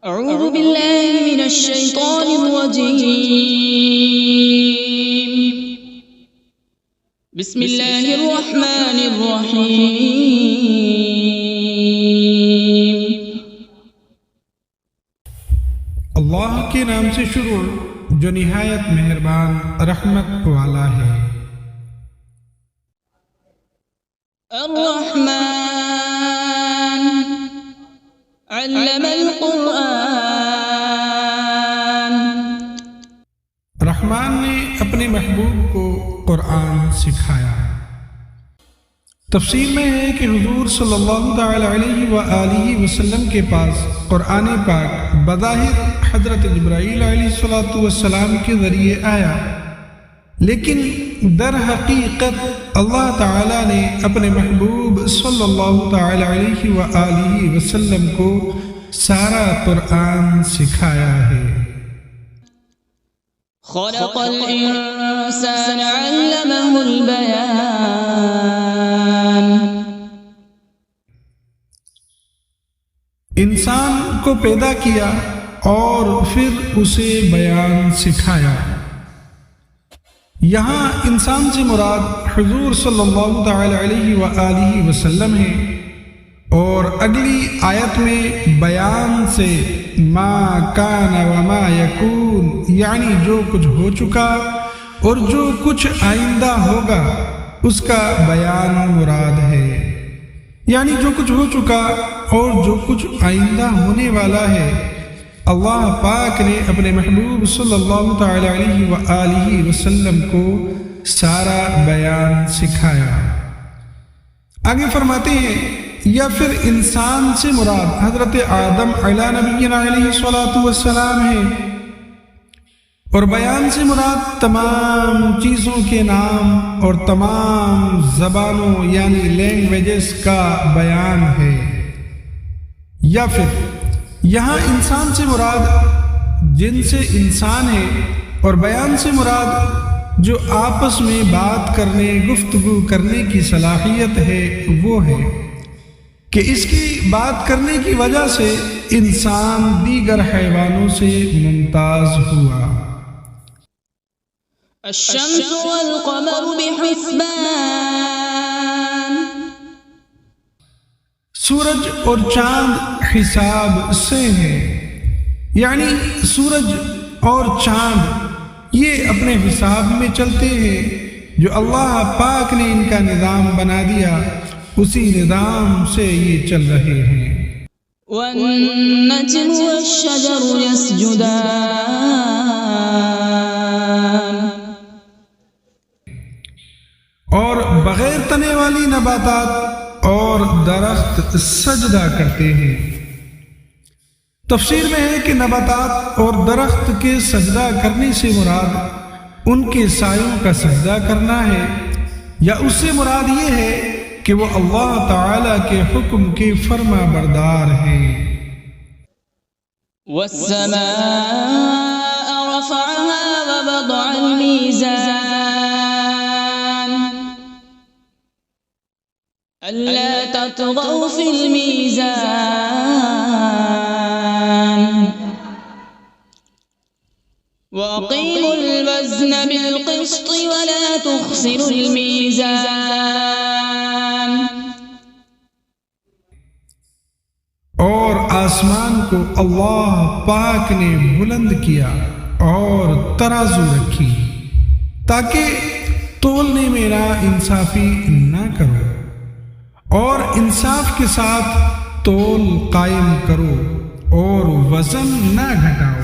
أعوذ بالله من الشيطان الرجيم. بسم الله الرحمن الرحيم. اللہ کے نام سے شروع جو نہایت مہربان رحمت والا ہے۔ الرحمن علم القرآن. رحمان نے اپنے محبوب کو قرآن سکھایا۔ تفسیر میں ہے کہ حضور صلی اللہ تعالی علیہ وآلہ وسلم کے پاس قرآن پاک بظاہر حضرت جبرائیل علیہ السلام کے ذریعے آیا، لیکن در حقیقت اللہ تعالی نے اپنے محبوب صلی اللہ تعالی علیہ وآلہ وسلم کو سارا قرآن سکھایا ہے۔ خلق الإنسان علمه البيان. انسان کو پیدا کیا اور پھر اسے بیان سکھایا۔ یہاں انسان سے مراد حضور صلی اللہ تعالی علیہ وآلہ وسلم ہے، اور اگلی آیت میں بیان سے ما کان وما یکون، یعنی جو کچھ ہو چکا اور جو کچھ آئندہ ہوگا اس کا بیان مراد ہے۔ یعنی جو کچھ ہو چکا اور جو کچھ آئندہ ہونے والا ہے، اللہ پاک نے اپنے محبوب صلی اللہ تعالی علیہ وآلہ وسلم کو سارا بیان سکھایا۔ آگے فرماتے ہیں یا پھر انسان سے مراد حضرت آدم علیہ نبینا علیہ السلام ہے، اور بیان سے مراد تمام چیزوں کے نام اور تمام زبانوں یعنی لینگویجز کا بیان ہے۔ یا پھر یہاں انسان سے مراد جن سے انسان ہے، اور بیان سے مراد جو آپس میں بات کرنے گفتگو کرنے کی صلاحیت ہے وہ ہے کہ اس کی بات کرنے کی وجہ سے انسان دیگر حیوانوں سے ممتاز ہوا۔ الشمس والقمر بحسبان. سورج اور چاند حساب سے ہے، یعنی سورج اور چاند یہ اپنے حساب میں چلتے ہیں، جو اللہ پاک نے ان کا نظام بنا دیا، اسی نظام سے یہ چل رہے ہیں۔ والنجم والشجر يسجدان. اور بغیر تنے والی نباتات اور درخت سجدہ کرتے ہیں۔ تفسیر میں ہے کہ نباتات اور درخت کے سجدہ کرنے سے مراد ان کے سایوں کا سجدہ کرنا ہے، یا اس سے مراد یہ ہے کہ وہ اللہ تعالی کے حکم کے فرما بردار ہیں۔ والسماء رفعها ووضع الميزان. ألا تطغوا في الميزان. وأقيموا الوزن بالقسط ولا تخسروا الميزان. اور آسمان کو اللہ پاک نے بلند کیا اور ترازو رکھی تاکہ تولنے میں نا انصافی نہ کرو، اور انصاف کے ساتھ تول قائم کرو اور وزن نہ گھٹاؤ۔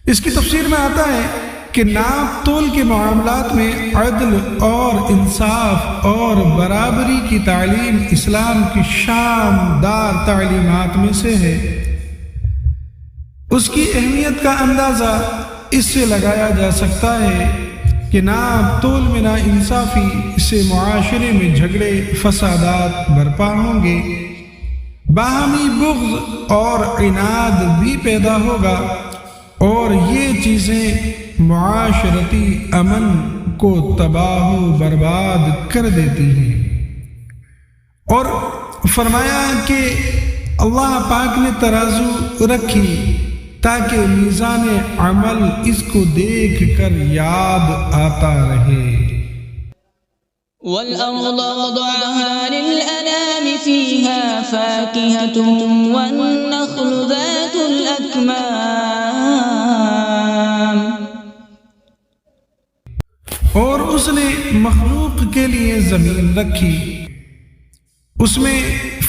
اس کی تفسیر میں آتا ہے کہ ناپ تول کے معاملات میں عدل اور انصاف اور برابری کی تعلیم اسلام کی شاندار تعلیمات میں سے ہے۔ اس کی اہمیت کا اندازہ اس سے لگایا جا سکتا ہے کہ ناپ تول میں نا انصافی سے معاشرے میں جھگڑے فسادات برپا ہوں گے، باہمی بغض اور عناد بھی پیدا ہوگا، اور یہ چیزیں معاشرتی امن کو تباہ و برباد کر دیتی ہیں۔ اور فرمایا کہ اللہ پاک نے ترازو رکھی تاکہ میزان عمل اس کو دیکھ کر یاد آتا رہے۔ وَالْأَرْضَ وَضَعَهَا لِلْأَنَامِ فِيهَا فَاكِهَةٌ وَالنَّخْلُ ذَاتُ الْأَكْمَامِ، اور اس نے مخلوق کے لیے زمین رکھی، اس میں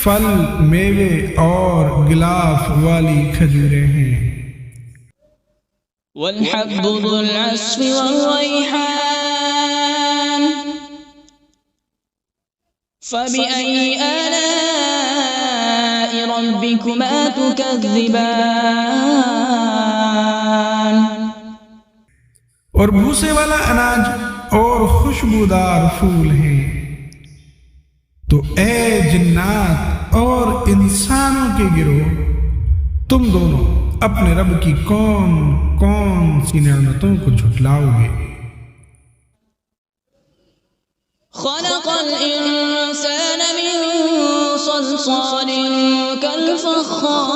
پھل، میوے اور غلاف والی کھجوریں ہیں۔ وَالْحَبُّ ذُو الْعَصْفِ وَالرَّيْحَانُ فَبِأَيِّ آلَاءِ رَبِّكُمَا تُكَذِّبَانِ، اور بھوسے والا اناج اور خوشبودار پھول ہیں۔ تو اے جنات اور انسانوں کے گروہ، تم دونوں اپنے رب کی کون کون سی نعمتوں کو جھٹلاؤ گے؟ خلق الانسان من صلصال كالفخار،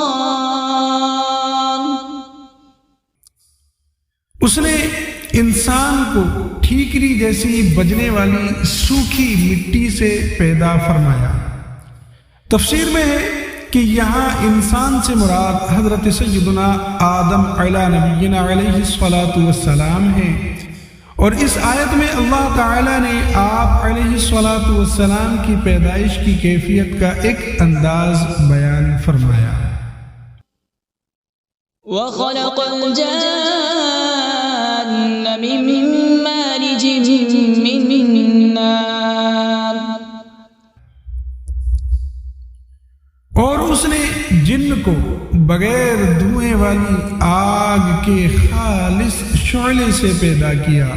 اس نے انسان کو ٹھیکری جیسی بجنے والی سوکھی مٹی سے پیدا فرمایا۔ تفسیر میں ہے کہ یہاں انسان سے مراد حضرت سیدنا آدم علیہ نبینا علیہ الصلاۃ والسلام ہے، اور اس آیت میں اللہ تعالی نے آپ علیہ الصلاۃ والسلام کی پیدائش کی کیفیت کا ایک انداز بیان فرمایا۔ وَخَلَقَ الْجَانَّ مِن مَّارِجٍ مِّن نَّارٍ، اور اس نے جن کو بغیر دھوئیں والی آگ کے خالص شعلے سے پیدا کیا،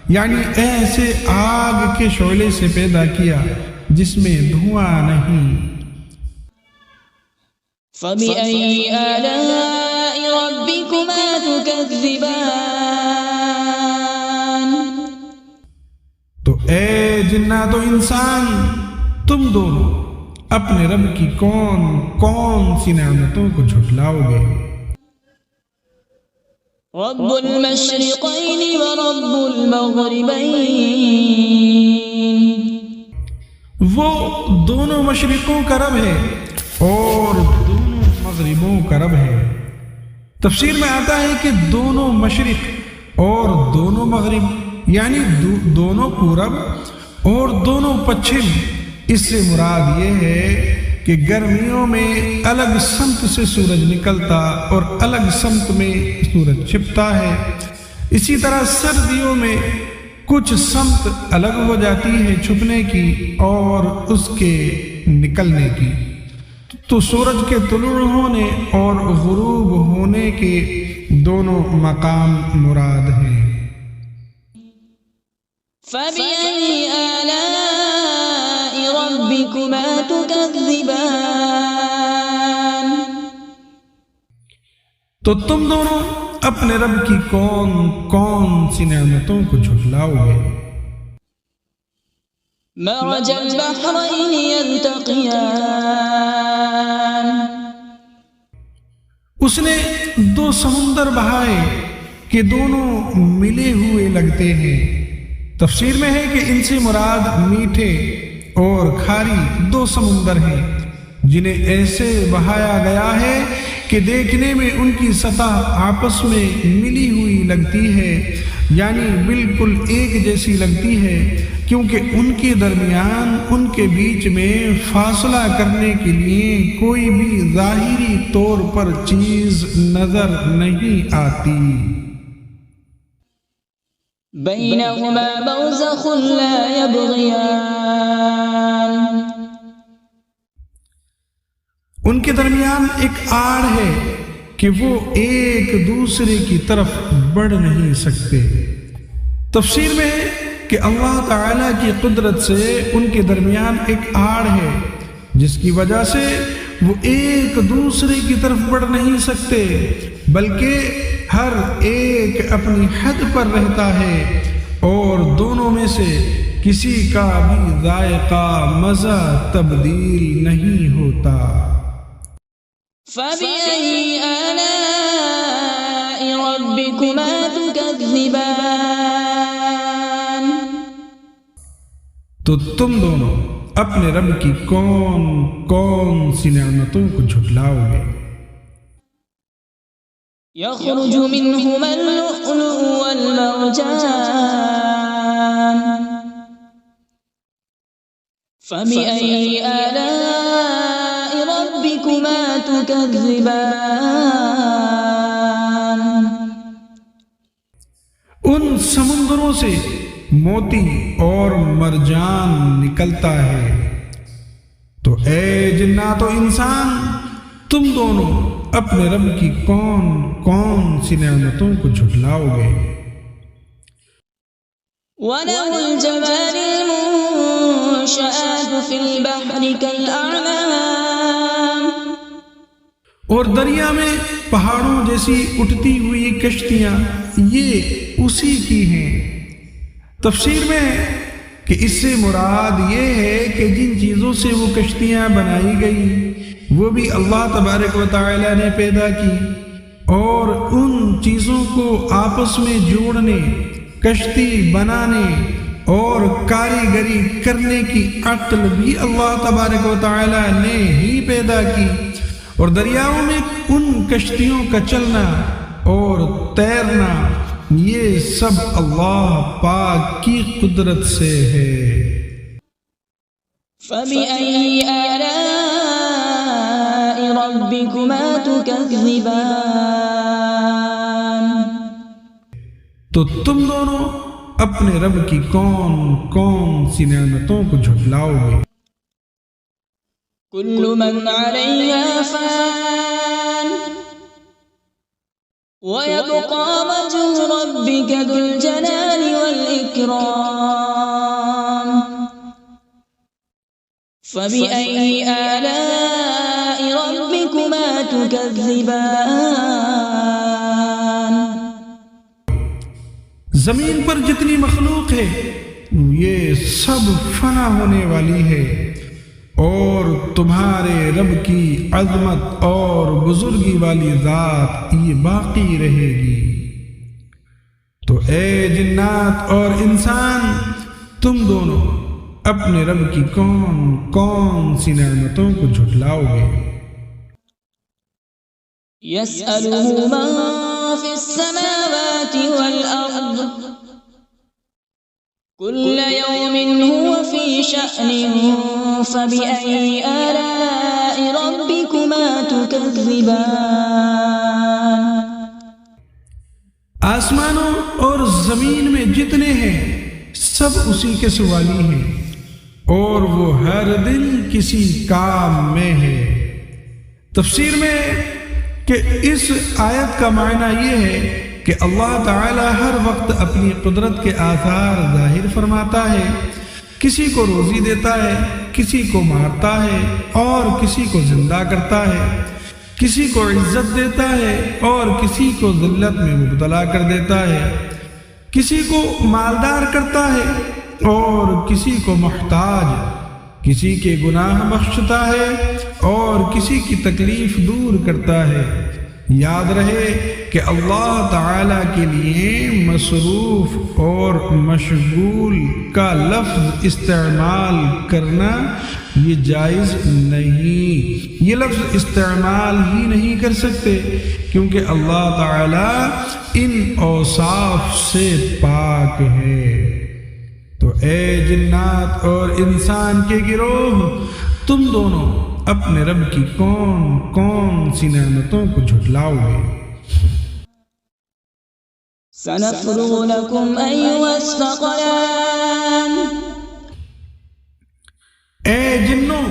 یعنی ایسے آگ کے شعلے سے پیدا کیا جس میں دھواں نہیں۔ فَبِأَيِّ آلَاءِ رَبِّكُمَا تُكَذِّبَانِ، تو اے جنات و انسان، تم دونوں اپنے رب کی کون کون سی نعمتوں کو جھٹلاؤ گے؟ رب المشرقین ورب المغربین، وہ دونوں مشرقوں کا رب ہے اور دونوں مغربوں کا رب ہے۔ تفسیر میں آتا ہے کہ دونوں مشرق اور دونوں مغرب، یعنی دونوں پورب اور دونوں پچھم، اس سے مراد یہ ہے کہ گرمیوں میں الگ سمت سے سورج نکلتا اور الگ سمت میں سورج چھپتا ہے، اسی طرح سردیوں میں کچھ سمت الگ ہو جاتی ہے چھپنے کی اور اس کے نکلنے کی۔ تو سورج کے طلوع ہونے اور غروب ہونے کے دونوں مقام مراد ہیں۔ فَبِأَيِّ آلَاءِ رَبِّكُمَا تُكَذِّبَانِ، تو تم دونوں اپنے رب کی کون کون سی نعمتوں کو جھٹلاؤ گے؟ مرج البحرین یلتقیان، اس نے دو سمندر بہائے کہ دونوں ملے ہوئے لگتے ہیں۔ تفسیر میں ہے کہ ان سے مراد میٹھے اور کھاری دو سمندر ہیں جنہیں ایسے بہایا گیا ہے کہ دیکھنے میں ان کی سطح آپس میں ملی ہوئی لگتی ہے، یعنی بالکل ایک جیسی لگتی ہے، کیونکہ ان کے درمیان ان کے بیچ میں فاصلہ کرنے کے لیے کوئی بھی ظاہری طور پر چیز نظر نہیں آتی۔ بینہما برزخ لا یبغیان، ان کے درمیان ایک آڑ ہے کہ وہ ایک دوسرے کی طرف بڑھ نہیں سکتے۔ تفسیر میں ہے کہ اللہ تعالیٰ کی قدرت سے ان کے درمیان ایک آڑ ہے جس کی وجہ سے وہ ایک دوسرے کی طرف بڑھ نہیں سکتے، بلکہ ہر ایک اپنی حد پر رہتا ہے اور دونوں میں سے کسی کا بھی ذائقہ مزہ تبدیل نہیں ہوتا۔ فبأي آلاء ربكما تكذبان تو تم دونوں اپنے رب کی کون کون سی نعمتوں کو جھٹلاؤ گے؟ يخرج منهما اللؤلؤ والمرجان فبأي آلاء ربكما تكذبان ان سمندروں سے موتی اور مرجان نکلتا ہے، تو اے جنات و انسان تم دونوں اپنے رب کی کون کون سی نعمتوں کو جھٹلاؤ گے؟ وَلَهُ الْجَوَارِ الْمُنشَآتُ فِي الْبَحْرِ كَالْأَعْلَامِ اور دریا میں پہاڑوں جیسی اٹھتی ہوئی کشتیاں یہ اسی کی ہیں۔ تفسیر میں ہے کہ اس سے مراد یہ ہے کہ جن چیزوں سے وہ کشتیاں بنائی گئی وہ بھی اللہ تبارک و تعالی نے پیدا کی، اور ان چیزوں کو آپس میں جوڑنے، کشتی بنانے اور کاریگری کرنے کی عقل بھی اللہ تبارک و تعالی نے ہی پیدا کی، اور دریاؤں میں ان کشتیوں کا چلنا اور تیرنا یہ سب اللہ پاک کی قدرت سے ہے۔ فَبِأَيِّ آلَاءِ رَبِّكُمَا تُكَذِّبَانِ تو تم دونوں اپنے رب کی کون کون سی نعمتوں کو جھٹلاؤ گے؟ كُلُّ مَنْ عَلَيْهَا فَانٍ وَيَبْقَى وَجْهُ رَبِّكَ ذُو الْجَلَالِ وَالْإِكْرَامِ فَبِأَيِّ آلَاءِ رَبِّكُمَا تُكَذِّبَانِ زمین پر جتنی مخلوق ہے یہ سب فنا ہونے والی ہے، اور تمہارے رب کی عظمت اور بزرگی والی ذات یہ باقی رہے گی۔ تو اے جنات اور انسان تم دونوں اپنے رب کی کون کون سی نعمتوں کو جھٹلاؤ گے؟ يَسْأَلُهُ مَن فِي السَّمَاوَاتِ وَالْأَرْضِ كُلَّ يَوْمٍ هُوَ فِي شَأْنٍ فَبِأَيِّ آلَاءِ رَبِّكُمَا تُكَذِّبَانِ آسمانوں اور زمین میں جتنے ہیں سب اسی کے سوالی ہیں، اور وہ ہر دن کسی کام میں ہے۔ تفسیر میں کہ اس آیت کا معنی یہ ہے کہ اللہ تعالی ہر وقت اپنی قدرت کے آثار ظاہر فرماتا ہے، کسی کو روزی دیتا ہے، کسی کو مارتا ہے اور کسی کو زندہ کرتا ہے، کسی کو عزت دیتا ہے اور کسی کو ذلت میں مبتلا کر دیتا ہے، کسی کو مالدار کرتا ہے اور کسی کو محتاج، کسی کے گناہ بخشتا ہے اور کسی کی تکلیف دور کرتا ہے۔ یاد رہے کہ اللہ تعالی کے لیے مصروف اور مشغول کا لفظ استعمال کرنا یہ جائز نہیں، یہ لفظ استعمال ہی نہیں کر سکتے کیونکہ اللہ تعالی ان اوصاف سے پاک ہے۔ تو اے جنات اور انسان کے گروہ تم دونوں اپنے رب کی کون کون سی نعمتوں کو جھٹلاؤ گے؟ سَنَفْرُغُ لَكُمْ أَيُّهَ الثَّقَلَانِ اے جنوں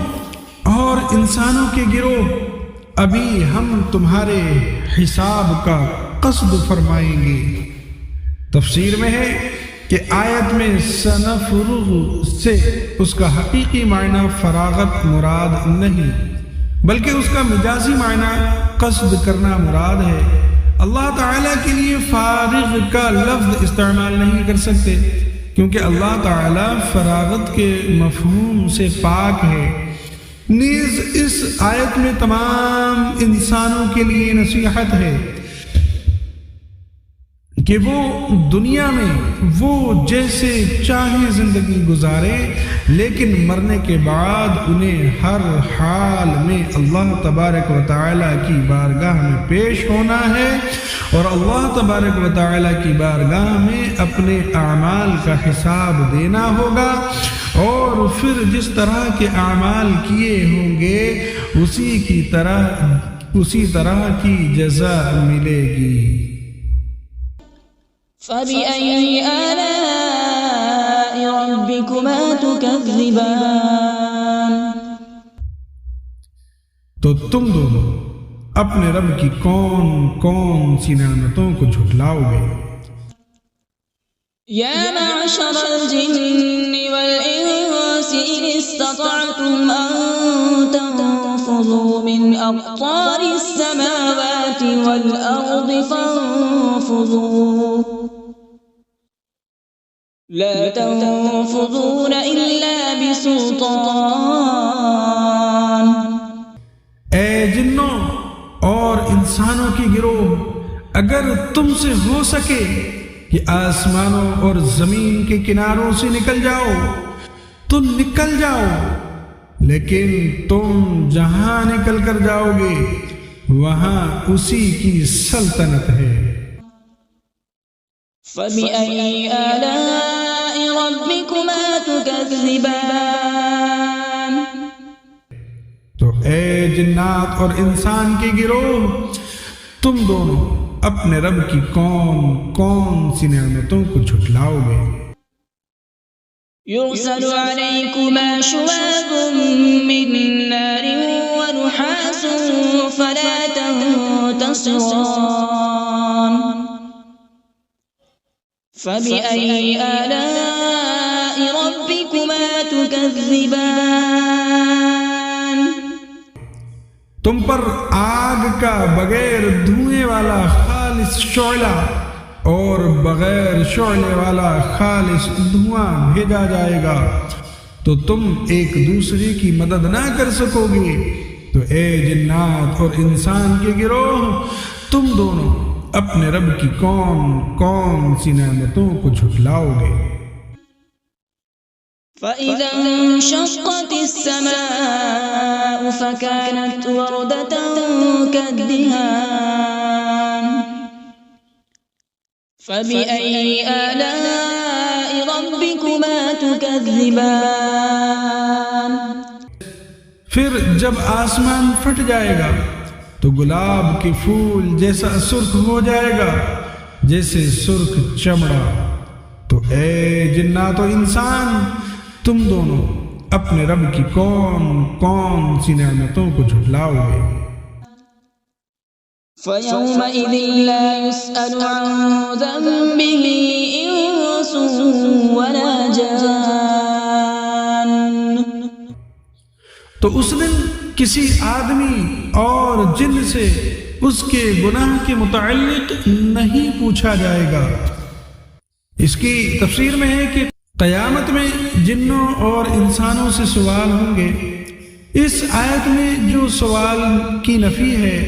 اور انسانوں کے گروہ ابھی ہم تمہارے حساب کا قصد فرمائیں گے۔ تفسیر میں ہے کہ آیت میں سنفرغ سے اس کا حقیقی معنی فراغت مراد نہیں بلکہ اس کا مجازی معنی قصد کرنا مراد ہے۔ اللہ تعالیٰ کے لیے فارغ کا لفظ استعمال نہیں کر سکتے کیونکہ اللہ تعالیٰ فراغت کے مفہوم سے پاک ہے، نیز اس آیت میں تمام انسانوں کے لیے نصیحت ہے کہ وہ دنیا میں وہ جیسے چاہیں زندگی گزارے، لیکن مرنے کے بعد انہیں ہر حال میں اللہ تبارک و تعالیٰ کی بارگاہ میں پیش ہونا ہے، اور اللہ تبارک و تعالیٰ کی بارگاہ میں اپنے اعمال کا حساب دینا ہوگا، اور پھر جس طرح کے اعمال کیے ہوں گے اسی طرح کی جزا ملے گی۔ فبأي آلاء ربكما تكذبان؟ تو تم دونوں اپنے رب کی کون کون سی نعمتوں کو جھٹلاؤ گے؟ يا معشر الجن والإنس إن استطعتم أن تنفذوا من أقطار السماوات والأرض فانفذوا لا تنفذون إلا بسلطان۔ اے جنوں اور انسانوں کی گروہ، اگر تم سے ہو سکے کہ آسمانوں اور زمین کے کناروں سے نکل جاؤ تو نکل جاؤ، لیکن تم جہاں نکل کر جاؤ گے وہاں اسی کی سلطنت ہے۔ فبأي آلاء ربكما تكذبان؟ تو اے جنات اور انسان کے گروہ، تم دونوں اپنے رب کی کون کون سی نعمتوں کو جھٹلاؤ گے؟ يرسل عليكما شواظ من نار ونحاس فلا تنتصران۔ فبأي آلاء ربكما تكذبان؟ تم پر آگ کا بغیر دھوئیں والا خالص شعلہ اور بغیر شعلے والا خالص دھواں بھیجا جائے گا، تو تم ایک دوسرے کی مدد نہ کر سکو گے۔ تو اے جنات اور انسان کے گروہ، تم دونوں اپنے رب کی کون کون سی نعمتوں کو جھٹلاؤ گے؟ فإذا انشقت السماء فكانت وردة كالدهان۔ فبأي آلاء ربكما تكذبان؟ پھر جب آسمان پھٹ جائے گا تو گلاب کے پھول جیسا سرخ ہو جائے گا جیسے سرخ چمڑا۔ تو اے جنات و انسان، تم دونوں اپنے رب کی کون کون سی نعمتوں کو جھٹلاؤ گے؟ فيومئذ لا يسأل عن ذنبه إنس ولا جان۔ تو اس دن کسی آدمی اور جن سے اس کے گناہ کے متعلق نہیں پوچھا جائے گا۔ اس کی تفسیر میں ہے کہ قیامت میں جنوں اور انسانوں سے سوال ہوں گے۔ اس آیت میں جو سوال کی نفی ہے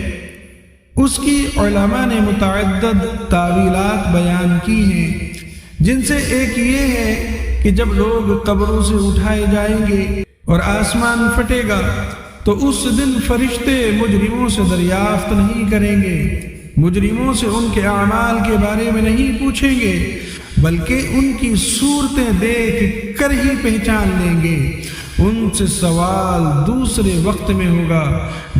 اس کی علماء نے متعدد تعویلات بیان کی ہیں، جن سے ایک یہ ہے کہ جب لوگ قبروں سے اٹھائے جائیں گے اور آسمان پھٹے گا تو اس دن فرشتے مجرموں سے دریافت نہیں کریں گے، مجرموں سے ان کے اعمال کے بارے میں نہیں پوچھیں گے، بلکہ ان کی صورتیں دیکھ کر ہی پہچان لیں گے۔ ان سے سوال دوسرے وقت میں ہوگا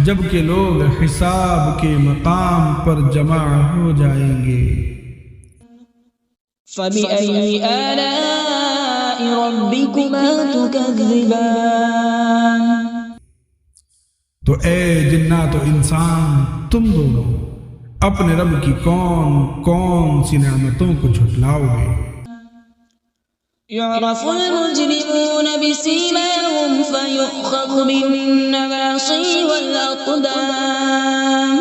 جبکہ لوگ حساب کے مقام پر جمع ہو جائیں گے۔ فبأي آلاء ربكما تكذبان؟ تو اے جنات و انسان، تم دونوں اپنے رب کی کون کون سی نعمتوں کو جھٹلاؤ گے؟ يعرف المجرمون بسيماهم فيؤخذ بالنواصي والأقدام۔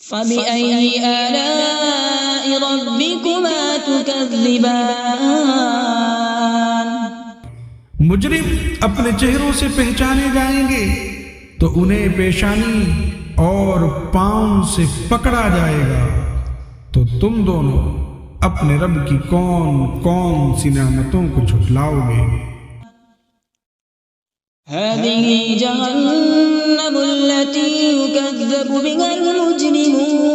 فبأي آلاء ربكما تكذبان؟ مجرم اپنے چہروں سے پہچانے جائیں گے تو انہیں پیشانی اور پاؤں سے پکڑا جائے گا، تو تم دونوں اپنے رب کی کون کون سی نعمتوں کو جھٹلاؤ گے؟ هذه جهنم التي يكذب بها المجرمون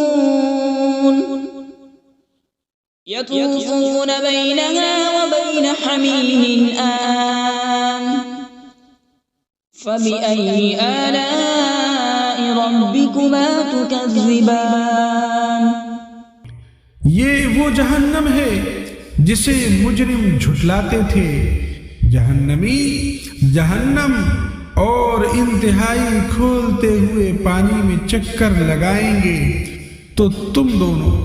يطوفون بينها وبين حميم آن فبأي آلاء ربكما تكذبان۔ یہ وہ جہنم ہے جسے مجرم جھٹلاتے تھے، جہنمی جہنم اور انتہائی کھولتے ہوئے پانی میں چکر لگائیں گے، تو تم دونوں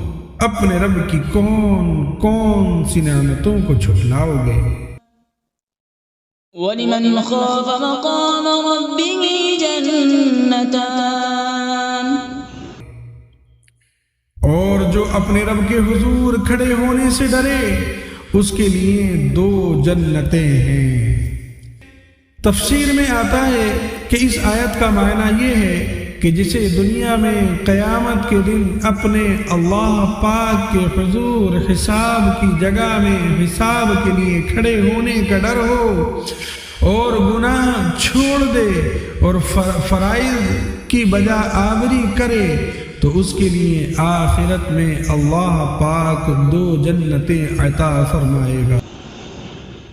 اپنے رب کی کون کون سی نعمتوں کو جھٹلاؤ گے؟ وَلِمَنْ خَافَ مَقَامَ رَبِّهِ جَنَّتَانِ، اور جو اپنے رب کے حضور کھڑے ہونے سے ڈرے اس کے لیے 2 جنتیں ہیں۔ تفسیر میں آتا ہے کہ اس آیت کا معنی یہ ہے کہ جسے دنیا میں قیامت کے دن اپنے اللہ پاک کے حضور حساب کی جگہ میں حساب کے لیے کھڑے ہونے کا ڈر ہو اور گناہ چھوڑ دے اور فرائض کی بجا آوری کرے، تو اس کے لیے آخرت میں اللہ پاک 2 جنتیں عطا فرمائے گا۔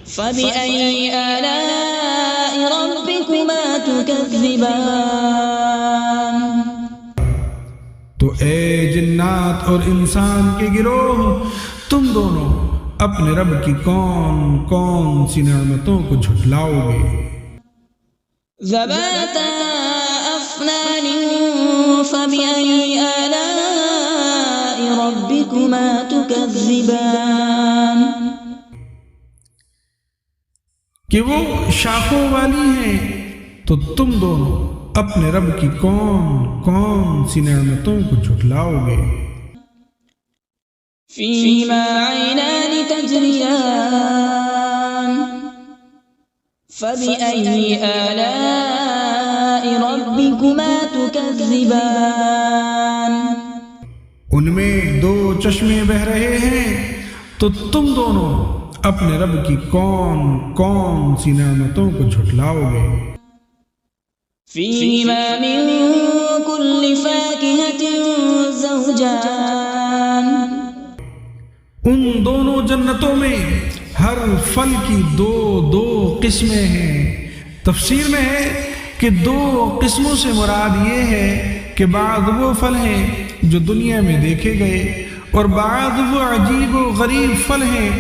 فَبِأَيِّ آلَاءِ رَبِّكُمَا تُكَذِّبَانِ۔ تو اے جنات اور انسان کے گروہ، تم دونوں اپنے رب کی کون کون سی نعمتوں کو جھٹلاؤ گے؟ ذَوَاتَا أَفْنَانٍ فَبِأَيِّ آلَاءِ رَبِّكُمَا تُكَذِّبَانِ۔ کہ وہ شاخوں والی ہیں، تو تم دونوں اپنے رب کی کون کون سی نعمتوں کو جھٹلاؤ گے؟ فِيهِمَا عَيْنَانِ تَجْرِيَانِ فَبِأَيِّ آلَاءِ رَبِّكُمَا تُكَذِّبَانِ۔ ان میں 2 چشمے بہہ رہے ہیں، تو تم دونوں اپنے رب کی کون کون سی نعمتوں کو جھٹلاؤ گے؟ فِيهِمَا مِن كُلِّ فَاكِهَةٍ زَوْجَانِ۔ ان دونوں جنتوں میں ہر پھل کی 2 قسمیں ہیں۔ تفسیر میں ہے کہ 2 قسموں سے مراد یہ ہے کہ بعض وہ پھل ہیں جو دنیا میں دیکھے گئے اور بعض وہ عجیب و غریب پھل ہیں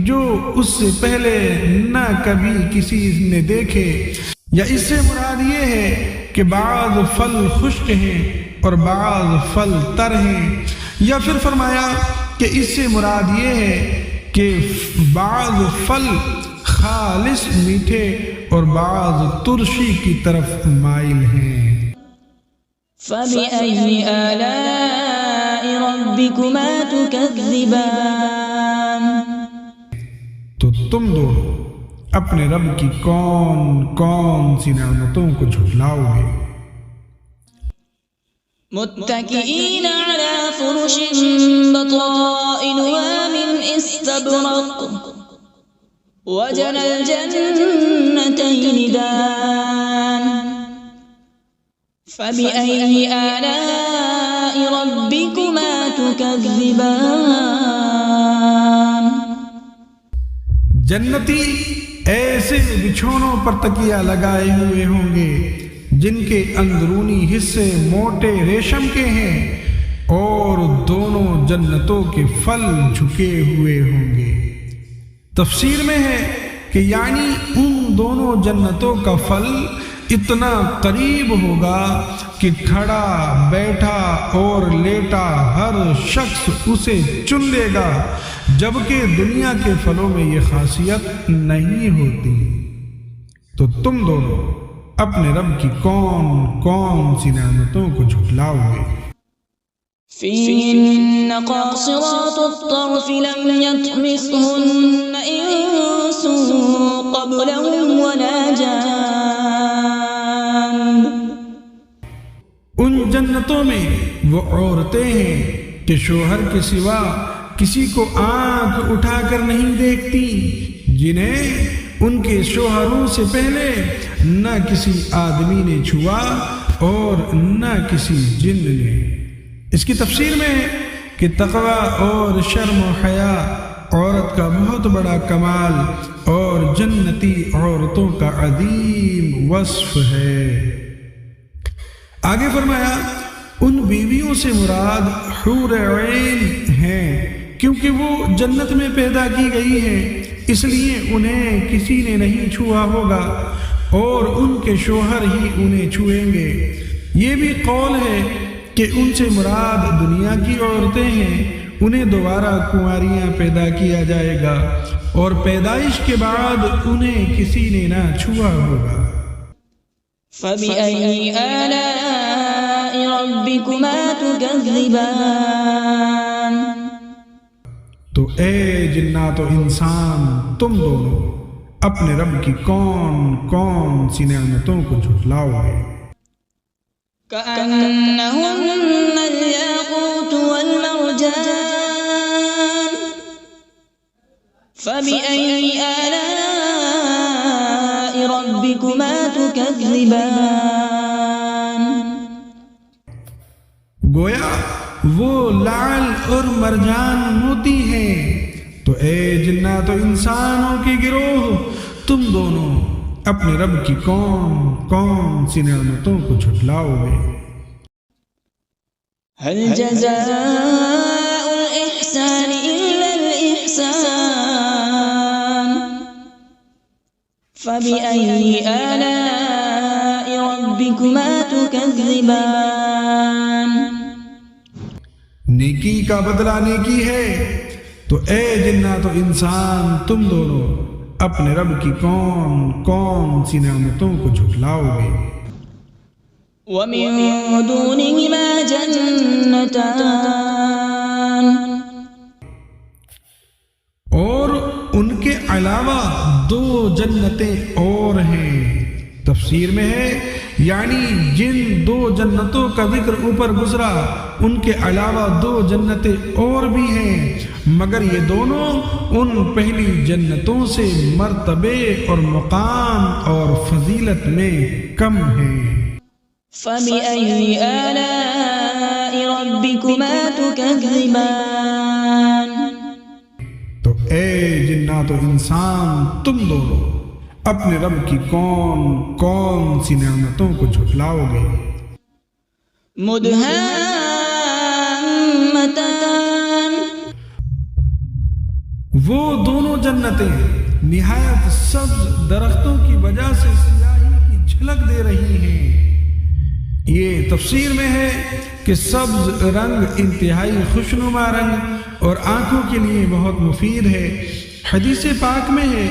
جو اس سے پہلے نہ کبھی کسی نے دیکھے، یا اس سے مراد یہ ہے کہ بعض پھل خشک ہیں اور بعض پھل تر ہیں، یا پھر فرمایا کہ اس سے مراد یہ ہے کہ بعض پھل خالص میٹھے اور بعض ترشی کی طرف مائل ہیں۔ فَبِأَيِّ آلَاءِ رَبِّكُمَا تُكَذِّبَانِ۔ تو تم دونوں اپنے رب کی کون کون سی نعمتوں کو جھٹلاؤ گے؟ متكئين على فرش بطائنها من استبرق وجنى الجنتين دان فبأي آلاء ربكما تكذبان۔ جنتی ایسے بچھونوں پر تکیہ لگائے ہوئے ہوں گے جن کے اندرونی حصے موٹے ریشم کے ہیں، اور دونوں جنتوں کے پھل جھکے ہوئے ہوں گے۔ تفسیر میں ہے کہ یعنی ان دونوں جنتوں کا پھل اتنا قریب ہوگا کہ کھڑا بیٹھا اور لیٹا ہر شخص اسے چن لے گا، جبکہ دنیا کے پھلوں میں یہ خاصیت نہیں ہوتی۔ تو تم دونوں اپنے رب کی کون کون سی نعمتوں کو جھٹلاؤ گے؟ فيهن قاصرات الطرف لم يطمثهن إنس قبلهم ولا جان. ان جنتوں میں وہ عورتیں ہیں کہ شوہر کے سوا کسی کو آنکھ اٹھا کر نہیں دیکھتی، جنہیں ان کے شوہروں سے پہلے نہ کسی آدمی نے چھوا اور نہ کسی جن نے. اس کی تفسیر میں ہے کہ تقوی اور شرم و حیا عورت کا بہت بڑا کمال اور جنتی عورتوں کا عظیم وصف ہے. آگے فرمایا ان بیویوں سے مراد حور عین ہیں، کیونکہ وہ جنت میں پیدا کی گئی ہیں، اس لیے انہیں کسی نے نہیں چھوا ہوگا اور ان کے شوہر ہی انہیں چھوئیں گے. یہ بھی قول ہے کہ ان سے مراد دنیا کی عورتیں ہیں، انہیں دوبارہ کنواریاں پیدا کیا جائے گا اور پیدائش کے بعد انہیں کسی نے نہ چھوا ہوگا. فَبِأَيِّ آلَاءِ رَبِّكُمَا تُكَذِّبَانِ. تو اے جنات و انسان، تم دونوں اپنے رب کی کون کون سی نعمتوں کو جھٹلاؤ گے؟ كأنهن الياقوت والمرجان. فبأي آلاء ربكما تكذبان. گویا وہ لعل اور مرجان موتی ہیں. تو اے جنات و انسانوں کے گروہ، تم دونوں اپنے رب کی کون کون سی نعمتوں کو جھٹلاؤ گے؟ هل جزاء الإحسان إلا الإحسان. فبأي آلاء ربكما تكذبان. نیکی کا بدلہ نیکی ہے. تو اے جنات و انسان، تم دونوں اپنے رب کی کون کون سی نعمتوں کو جھٹلاؤ گے؟ ومن دونهما جنتان. اور ان کے علاوہ دو جنتیں اور ہیں. تفسیر میں ہے یعنی جن دو جنتوں کا ذکر اوپر گزرا ان کے علاوہ دو جنتیں اور بھی ہیں، مگر یہ دونوں ان پہلی جنتوں سے مرتبے اور مقام اور فضیلت میں کم ہیں. فبأي آلاء ربكما تكذبان. تو اے جنات و انسان، تم دونوں اپنے رب کی کون کون سی نعمتوں کو جھٹلاؤ گے؟ مدہامتان. وہ دونوں جنتیں نہایت سبز درختوں کی وجہ سے سیاہی کی جھلک دے رہی ہیں. یہ تفسیر میں ہے کہ سبز رنگ انتہائی خوشنما رنگ اور آنکھوں کے لیے بہت مفید ہے. حدیث پاک میں ہے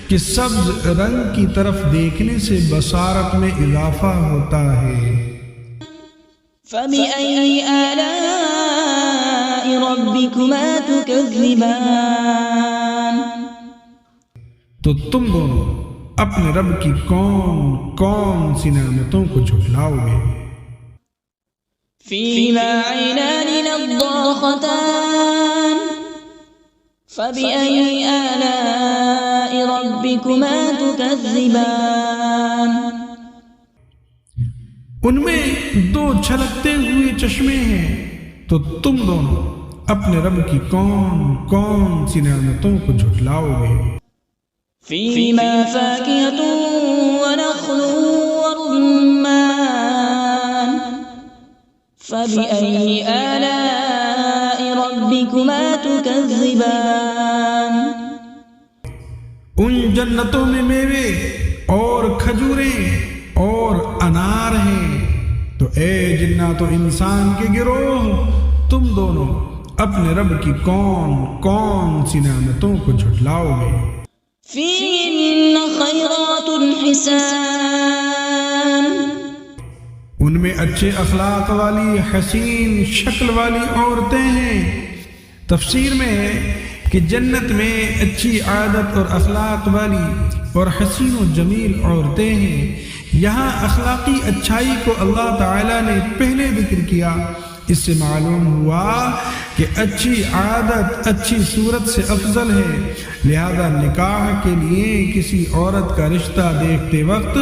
کہ سبز رنگ کی طرف دیکھنے سے بصارت میں اضافہ ہوتا ہے. فبأي آلاء ربكما تكذبان. تو تم دونوں اپنے رب کی کون کون سی نعمتوں کو جھٹلاؤ گے؟ فيهما عينان نضاختان. فبأي آلاء ربكما تكذبان. ان میں دو چھلکتے ہوئے چشمے ہیں. تو تم دونوں اپنے رب کی کون کون سی نعمتوں کو جھٹلاؤ گے؟ فيهما فاكهة ونخل ورمان. فبأي آلاء ربكما تكذبان. ان جنتوں میں میوے اور کھجوریں اور انار ہیں. تو اے جنات و انسان کے گروہ، تم دونوں اپنے رب کی کون کون سی نعمتوں کو جھٹلاؤ گے؟ فيهن خيرات حسان. ان میں اچھے اخلاق والی حسین شکل والی عورتیں ہیں۔ تفسیر میں ہے کہ جنت میں اچھی عادت اور اخلاق والی اور حسین و جمیل عورتیں ہیں۔ یہاں اخلاقی اچھائی کو اللہ تعالیٰ نے پہلے ذکر کیا۔ اس سے معلوم ہوا کہ اچھی عادت اچھی صورت سے افضل ہے، لہذا نکاح کے لیے کسی عورت کا رشتہ دیکھتے وقت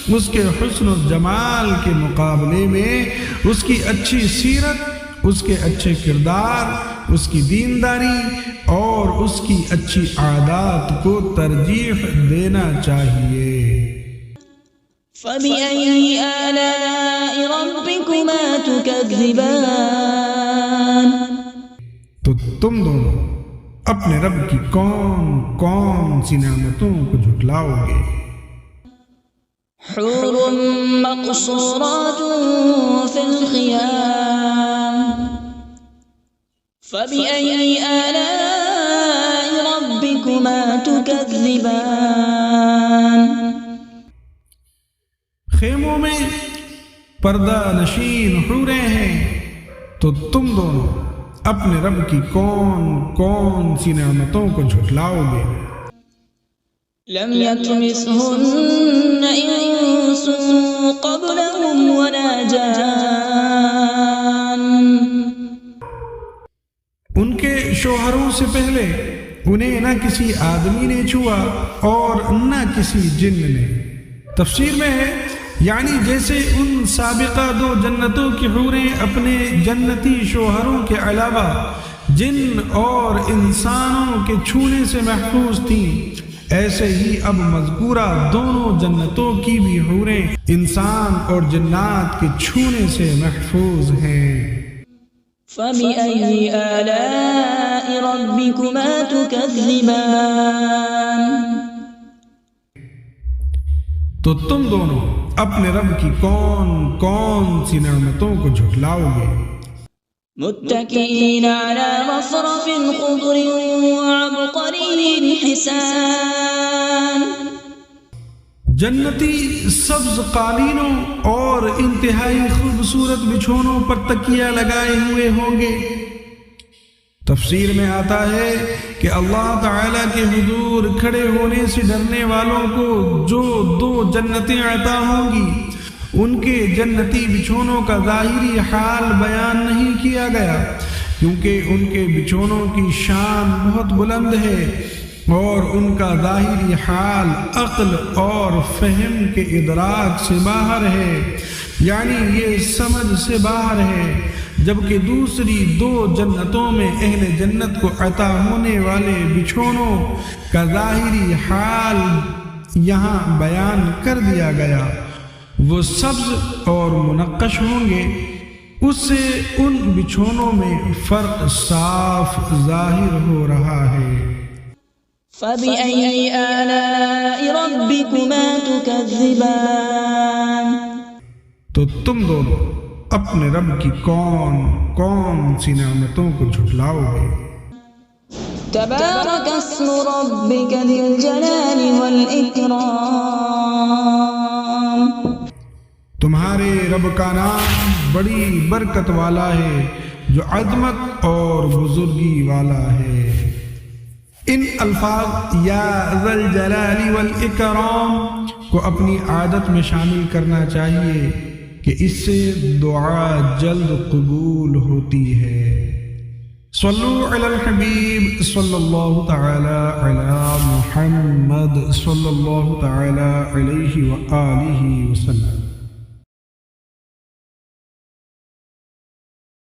اس کے حسن و جمال کے مقابلے میں اس کی اچھی سیرت، اس کے اچھے کردار، اس کی دینداری اور اس کی اچھی عادات کو ترجیح دینا چاہیے۔ فَبِأَيِّ آلَاءِ رَبِّكُمَا تُكَذِّبَانِ، تو تم دونوں اپنے رب کی کون کون سی نعمتوں کو جھٹلاؤ گے؟ حور مقصورات فی الخیام، فَبِأَيِّ آلَاءِ رَبِّكُمَا تُكَذِّبَانِ، خیموں میں پردہ نشین حوریں ہیں، تو تم دونوں اپنے رب کی کون کون سی نعمتوں کو جھٹلاؤ گے؟ لم يطمثهن انس قبلهم ولا جان، ان کے شوہروں سے پہلے انہیں نہ کسی آدمی نے چھوا اور نہ کسی جن نے۔ تفسیر میں ہے یعنی جیسے ان سابقہ دو جنتوں کی حوریں اپنے جنتی شوہروں کے علاوہ جن اور انسانوں کے چھونے سے محفوظ تھیں، ایسے ہی اب مذکورہ دونوں جنتوں کی بھی حوریں انسان اور جنات کے چھونے سے محفوظ ہیں۔ فَبِأَيِّ آلَاءِ رَبِّكُمَا تُكَذِّبَانِ، تو تم دونوں اپنے رب کی کون کون سی نعمتوں کو جھٹلاؤ گے؟ متكئين على رفرف خضر وعبقري حسان، جنتی سبز قالینوں اور انتہائی خوبصورت بچھونوں پر تکیہ لگائے ہوئے ہوں گے۔ تفسیر میں آتا ہے کہ اللہ تعالیٰ کے حضور کھڑے ہونے سے ڈرنے والوں کو جو دو جنتیں عطا ہوں گی، ان کے جنتی بچھونوں کا ظاہری حال بیان نہیں کیا گیا، کیونکہ ان کے بچھونوں کی شان بہت بلند ہے اور ان کا ظاہری حال عقل اور فہم کے ادراک سے باہر ہے، یعنی یہ سمجھ سے باہر ہے، جبکہ دوسری دو جنتوں میں اہل جنت کو عطا ہونے والے بچھونوں کا ظاہری حال یہاں بیان کر دیا گیا۔ وہ سبز اور منقش ہوں گے، اس سے ان بچھونوں میں فرق صاف ظاہر ہو رہا ہے۔ فَبِأَيِّ آلَاءِ رَبِّكُمَا تُكَذِّبَانِ، تو تم دونوں اپنے رب کی کون کون سی نعمتوں کو جھٹلاؤ گے؟ تبارک اسم ربک ذی الجلال والإکرام، تمہارے رب کا نام بڑی برکت والا ہے جو عظمت اور بزرگی والا ہے۔ ان الفاظ یا ذی الجلال والاکرام کو اپنی عادت میں شامل کرنا چاہیے کہ اس سے دعا جلد قبول ہوتی ہے۔ صلو علی الحبیب صلی اللہ تعالی علی محمد صلی اللہ تعالی علیہ وآلہ وسلم۔